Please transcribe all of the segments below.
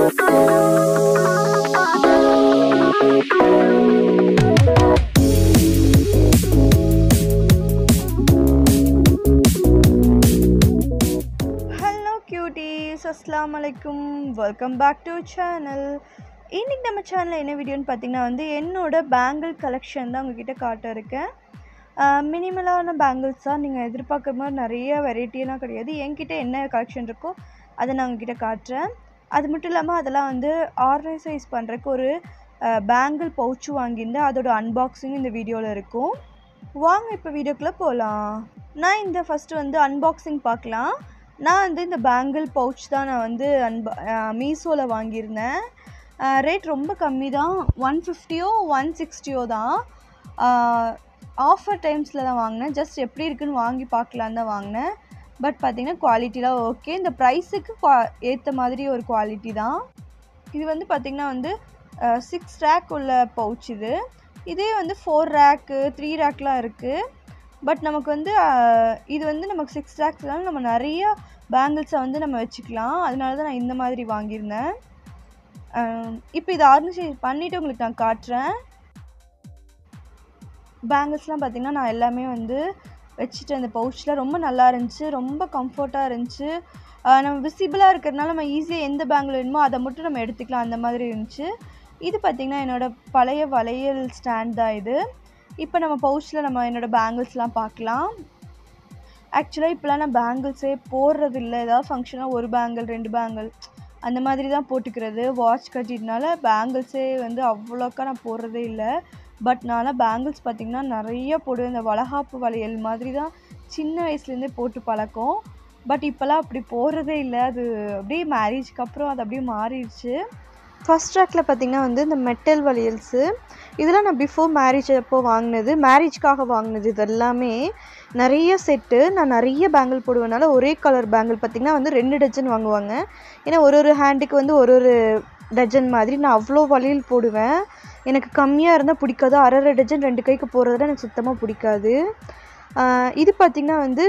Assalamualaikum, welcome back to channel. இன்னைக்கு நம்ம சேனல்ல என்ன வீடியோன்னு பார்த்தீங்கன்னா வந்து என்னோட பேங்கிள் கலெக்ஷன் தான் உங்ககிட்ட காட்ட இருக்கேன். மினிமலான பேங்கிள்ஸ் தான் நீங்கள் எதிர்பார்க்குற மாதிரி நிறைய வெரைட்டியெல்லாம் கிடையாது. என்கிட்ட என்ன கலெக்ஷன் இருக்கோ அதை நான் உங்ககிட்ட காட்டுறேன். அது மட்டும் இல்லாமல் அதெல்லாம் வந்து ஆர்கனைசைஸ் பண்ணுறதுக்கு ஒரு பேங்கிள் பவுச்சு வாங்கியிருந்தேன். அதோட அன்பாக்சிங் இந்த வீடியோவில் இருக்கும். வாங்க இப்போ வீடியோக்குள்ளே போகலாம். நான் இந்த ஃபஸ்ட்டு வந்து அன்பாக்சிங் பார்க்கலாம். நான் வந்து இந்த பேங்கிள் பவுச் தான் நான் வந்து மீஷோவில் வாங்கியிருந்தேன். ரேட் ரொம்ப கம்மி தான், 150 160 தான். ஆஃபர் டைம்ஸில் தான் வாங்கினேன். ஜஸ்ட் எப்படி இருக்குதுன்னு வாங்கி பார்க்கலான்னு தான் வாங்கினேன். பட் பார்த்திங்கன்னா குவாலிட்டிலாம் ஓகே. இந்த ப்ரைஸுக்கு ஏற்ற மாதிரி ஒரு குவாலிட்டி தான். இது வந்து பார்த்திங்கன்னா வந்து 6 ரேக் உள்ள பவுச். இதே வந்து 4 ரேக்கு 3 ரேக்லாம் இருக்குது. பட் நமக்கு வந்து இது வந்து நமக்கு 6 ரேக்ஸ்னால நம்ம நிறைய பேங்கிள்ஸை வந்து நம்ம வச்சுக்கலாம். அதனால தான் நான் இந்த மாதிரி வாங்கியிருந்தேன். இப்போ இதை ஆர்கனைஸ் பண்ணிவிட்டு உங்களுக்கு நான் காட்டுறேன். பேங்கிள்ஸ்லாம் பார்த்திங்கன்னா நான் எல்லாமே வந்து வச்சுட்டு அந்த பவுச்சில் ரொம்ப நல்லா இருந்துச்சு, ரொம்ப கம்ஃபர்ட்டாக இருந்துச்சு. நம்ம விசிபிளாக இருக்கிறதுனால நம்ம ஈஸியாக எந்த பேங்கிள் வேணுமோ அதை மட்டும் நம்ம எடுத்துக்கலாம், அந்த மாதிரி இருந்துச்சு. இது பார்த்திங்கன்னா என்னோடய பழைய வளையல் ஸ்டாண்ட் தான் இது. இப்போ நம்ம பவுச்சில் நம்ம என்னோடய பேங்கிள்ஸ்லாம் பார்க்கலாம். ஆக்சுவலாக இப்போலாம் நான் பேங்கிள்ஸே போடுறது இல்லை. ஏதாவது ஃபங்க்ஷனாக ஒரு பேங்கிள் 2 பேங்கிள் அந்த மாதிரி தான் போட்டுக்கிறது. வாட்ச் கட்டினால பேங்கிள்ஸே வந்து அவ்வளோக்கா நான் போடுறதே இல்லை. பட் நான்லாம் பேங்கிள்ஸ் பார்த்திங்கன்னா நிறைய போடுவேன். இந்த வளகாப்பு வளையல் மாதிரி தான் சின்ன வயசுலேருந்தே போட்டு பழக்கம். பட் இப்போலாம் அப்படி போடுறதே இல்லை. அது அப்படியே மேரேஜ்க்கு அப்புறம் அது அப்படியே மாறிடுச்சு. ஃபஸ்ட் ரேக்கில் பார்த்திங்கன்னா வந்து இந்த மெட்டல் வளையல்ஸு, இதெல்லாம் நான் பிஃபோர் மேரேஜ் அப்போ வாங்கினது, மேரேஜ்க்காக வாங்கினது. இது எல்லாமே நிறைய செட்டு. நான் நிறைய பேங்கிள் போடுவேனால ஒரே கலர் பேங்கிள் பார்த்திங்கன்னா வந்து 2 டஜன் வாங்குவாங்க. ஏன்னா ஒரு ஹேண்டுக்கு வந்து ஒரு டஜன் மாதிரி. நான் அவ்வளோ வளையல் போடுவேன். எனக்கு கம்மியாக இருந்தால் பிடிக்காது. அரை டஜன் 2 கைக்கு போடுறதுல எனக்கு சுத்தமாக பிடிக்காது. இது பார்த்திங்கன்னா வந்து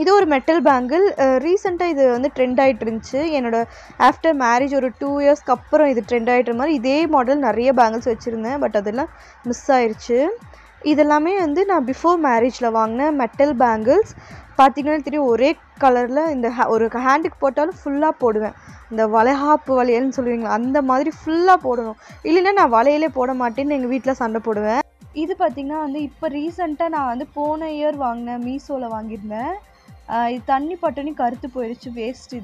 இது ஒரு மெட்டல் பேங்கிள். ரீசெண்டாக இது வந்து ட்ரெண்ட் ஆகிட்டு இருந்துச்சு. என்னோடய ஆஃப்டர் மேரேஜ் ஒரு 2 இயர்ஸ்க்கு அப்புறம் இது ட்ரெண்ட் ஆகிட்டு மாதிரி இதே மாடல் நிறைய பேங்கிள்ஸ் வச்சுருந்தேன். பட் அதெல்லாம் மிஸ் ஆயிடுச்சு. இதெல்லாமே வந்து நான் பிஃபோர் மேரேஜில் வாங்கின மெட்டல் பேங்கிள்ஸ். பார்த்திங்கன்னா தெரியும், ஒரே கலரில் இந்த ஒரு ஹேண்டுக்கு போட்டாலும் ஃபுல்லாக போடுவேன். இந்த வளைகாப்பு வளையல்னு சொல்லுவீங்களா, அந்த மாதிரி ஃபுல்லாக போடணும். இல்லைன்னா நான் வளையலே போட மாட்டேன்னு எங்கள் வீட்டில் சண்டை போடுவேன். இது பார்த்திங்கன்னா வந்து இப்போ ரீசெண்டாக நான் வந்து போன இயர் வாங்கினேன், மீஷோவில் வாங்கியிருந்தேன். இது தண்ணி பட்டனி கருத்து போயிடுச்சு, வேஸ்ட்.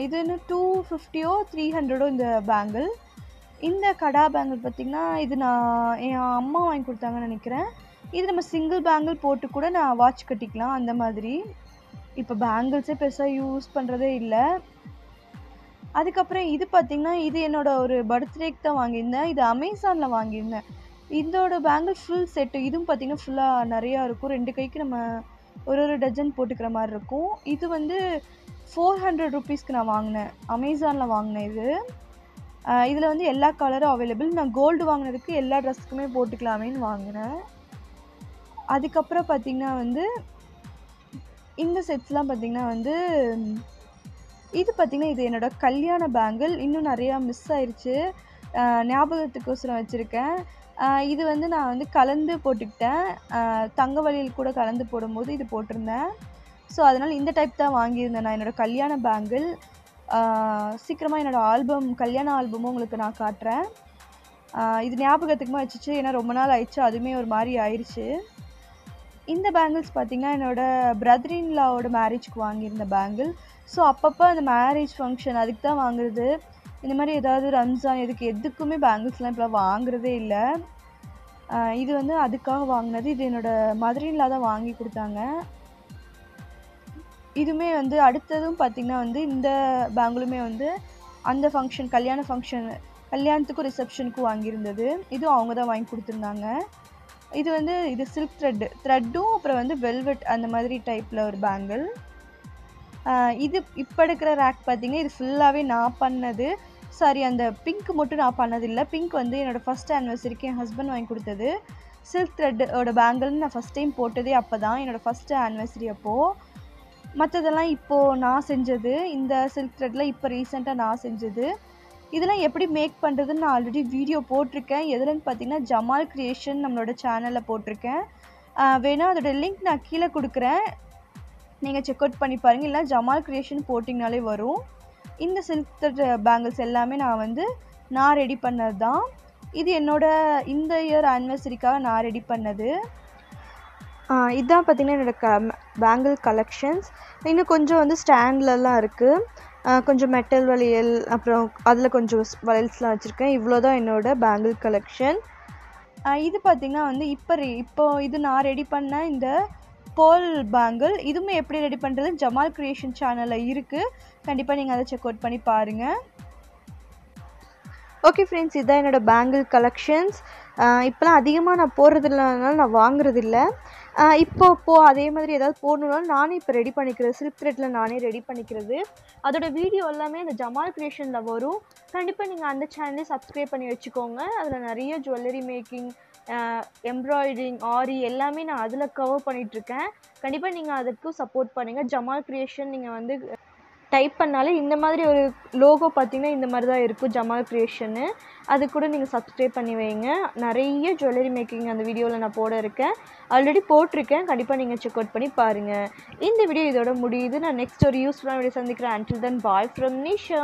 இது இன்னும் 250 300 இந்த பேங்கிள். இந்த கடா பேங்கிள் பார்த்திங்கன்னா இது நான் என் அம்மா வாங்கி கொடுத்தாங்கன்னு நினைக்கிறேன். இது நம்ம சிங்கிள் பேங்கிள் போட்டு கூட நான் வாட்ச் கட்டிக்கலாம், அந்த மாதிரி. இப்போ பேங்கிள்ஸே பெருசாக யூஸ் பண்ணுறதே இல்லை. அதுக்கப்புறம் இது பார்த்திங்கன்னா இது என்னோடய ஒரு பர்த்டேக்கு தான் வாங்கியிருந்தேன். இது அமேசானில் வாங்கியிருந்தேன். இதோட பேங்கிள் ஃபுல் செட்டு. இதுவும் பார்த்திங்கன்னா ஃபுல்லாக நிறையா இருக்கும். 2 கைக்கு நம்ம ஒரு டஜன் போட்டுக்கிற மாதிரி இருக்கும். இது வந்து 400 ருபீஸ்க்கு நான் வாங்கினேன், அமேசானில் வாங்கினேன். இதில் வந்து எல்லா கலரும் அவைலபிள். நான் கோல்டு வாங்கினதுக்கு எல்லா ட்ரெஸ்ஸுக்குமே போட்டுக்கலாமேன்னு வாங்கினேன். அதுக்கப்புறம் பார்த்திங்கன்னா வந்து இந்த செட்ஸ்லாம் பார்த்திங்கன்னா வந்து இது பார்த்திங்கன்னா இது என்னோடய கல்யாண பேங்கிள். இன்னும் நிறையா மிஸ் ஆயிடுச்சு, ஞாபகத்துக்கோசரம் வச்சுருக்கேன். இது வந்து நான் வந்து கலந்து போட்டுக்கிட்டேன். தங்க வளையல் கூட கலந்து போடும்போது இது போட்டிருந்தேன். ஸோ அதனால் இந்த டைப் தான் வாங்கியிருந்தேன் நான் என்னோடய கல்யாண பேங்கிள். சீக்கிரமாக என்னோடய கல்யாண ஆல்பமும் உங்களுக்கு நான் காட்டுறேன். இது ஞாபகத்துக்குமா வச்சுச்சு, ஏன்னா ரொம்ப நாள் ஆயிடுச்சு, அதுவுமே ஒரு மாதிரி ஆயிடுச்சு. இந்த பேங்கிள்ஸ் பார்த்திங்கன்னா என்னோடய பிரதர் இன் லாவோட மேரேஜ்க்கு வாங்கியிருந்த பேங்கிள். ஸோ அப்பப்போ அந்த மேரேஜ் ஃபங்க்ஷன் அதுக்கு தான் வாங்குறது. இந்த மாதிரி ஏதாவது ரம்ஜான் எதுக்குமே பேங்கிள்ஸ்லாம் இப்போ வாங்குறதே இல்லை. இது வந்து அதுக்காக வாங்கினது. இது என்னோடய மதர் இன் லா தான் வாங்கி கொடுத்தாங்க. இதுவுமே வந்து அடுத்ததும் பார்த்திங்கன்னா வந்து இந்த பேங்கிளுமே வந்து அந்த ஃபங்க்ஷன் கல்யாணத்துக்கும் ரிசப்ஷனுக்கும் வாங்கியிருந்தது. இதுவும் அவங்க தான் வாங்கி கொடுத்துருந்தாங்க. இது வந்து இது சில்க் த்ரெட்டும் அப்புறம் வந்து வெல்வெட் அந்த மாதிரி டைப்பில் ஒரு பேங்கிள். இது இப்போ எடுக்கிற ரேக் பார்த்திங்கன்னா இது ஃபுல்லாகவே நான் பண்ணது. சாரி, அந்த பிங்க் மட்டும் நான் பண்ணதில்லை. பிங்க் வந்து என்னோடய ஃபஸ்ட் ஆனிவர்சரிக்கு என் ஹஸ்பண்ட் வாங்கி கொடுத்தது. சில்க் த்ரெட்டோட பேங்கிள்னு நான் ஃபஸ்ட் டைம் போட்டதே அப்போ தான், என்னோடய ஃபஸ்ட்டு ஆனிவர்சரி அப்போது. மற்றதெல்லாம் இப்போது நான் செஞ்சது. இந்த சில்க் த்ரெட்டில் இப்போ ரீசெண்டாக நான் செஞ்சது. இதெல்லாம் எப்படி மேக் பண்ணுறதுன்னு நான் ஆல்ரெடி வீடியோ போட்டிருக்கேன். எதுலன்னு பார்த்தீங்கன்னா ஜமால் கிரியேஷன் நம்மளோட சேனலில் போட்டிருக்கேன். வேணால் அதோட லிங்க் நான் கீழே கொடுக்குறேன், நீங்கள் செக் அவுட் பண்ணி பாருங்கள். இல்லை ஜமால் கிரியேஷன் போட்டிங்கனாலே வரும். இந்த சில்க் த்ரெட் பேங்கிள்ஸ் எல்லாமே நான் ரெடி பண்ணது தான். இது இந்த இயர் ஆனிவர்சரிக்காக நான் ரெடி பண்ணது. இதுதான் பார்த்திங்கன்னா என்னோடய பேங்கிள் கலெக்ஷன்ஸ். இன்னும் கொஞ்சம் ஸ்டாண்ட்லலாம் இருக்குது. கொஞ்சம் மெட்டல் வளையல், அப்புறம் அதில் கொஞ்சம் வளையல்ஸ்லாம் வச்சுருக்கேன். இவ்வளோ தான் என்னோடய பேங்கிள் கலெக்ஷன். இது பார்த்திங்கன்னா இப்போ இது நான் ரெடி பண்ண இந்த போல் பேங்கிள். இதுவுமே எப்படி ரெடி பண்ணுறது ஜமால் கிரியேஷன் சேனலில் இருக்குது. கண்டிப்பாக நீங்கள் அதை செக் அவுட் பண்ணி பாருங்கள். ஓகே ஃப்ரெண்ட்ஸ், இதுதான் என்னோடய பேங்கிள் கலெக்ஷன்ஸ். இப்போலாம் அதிகமாக நான் போடுறதில்லனால நான் வாங்குறதில்ல. இப்போது அதே மாதிரி ஏதாவது போடணுன்னாலும் நானே இப்போ ரெடி பண்ணிக்கிறது, சில்க் த்ரெட்டில் நானே ரெடி பண்ணிக்கிறது. அதோட வீடியோ எல்லாமே அந்த ஜமால் கிரியேஷனில் வரும். கண்டிப்பாக நீங்கள் அந்த சேனலே சப்ஸ்கிரைப் பண்ணி வச்சுக்கோங்க. அதில் நிறைய ஜுவல்லரி மேக்கிங், எம்ப்ராய்டரிங், ஆரி எல்லாமே நான் அதில் கவர் பண்ணிகிட்ருக்கேன். கண்டிப்பாக நீங்கள் அதுக்கும் சப்போர்ட் பண்ணுங்கள். ஜமால் கிரியேஷன் நீங்கள் டைப் பண்ணாலே இந்த மாதிரி ஒரு லோகோ பார்த்தீங்கன்னா இந்த மாதிரி தான் இருக்கும், ஜமால் கிரியேஷனு. அது கூட நீங்கள் சப்ஸ்கிரைப் பண்ணி வைங்க. நிறைய ஜுவல்லரி மேக்கிங் அந்த வீடியோவில் நான் போட இருக்கேன், ஆல்ரெடி போட்டிருக்கேன். கண்டிப்பாக நீங்கள் செக் அவுட் பண்ணி பாருங்கள். இந்த வீடியோ இதோட முடியுது. நான் நெக்ஸ்ட் ஒரு யூஸ்ஃபுல்லான வீடியோ சந்திக்கிறேன். Until then, bye from Nisha.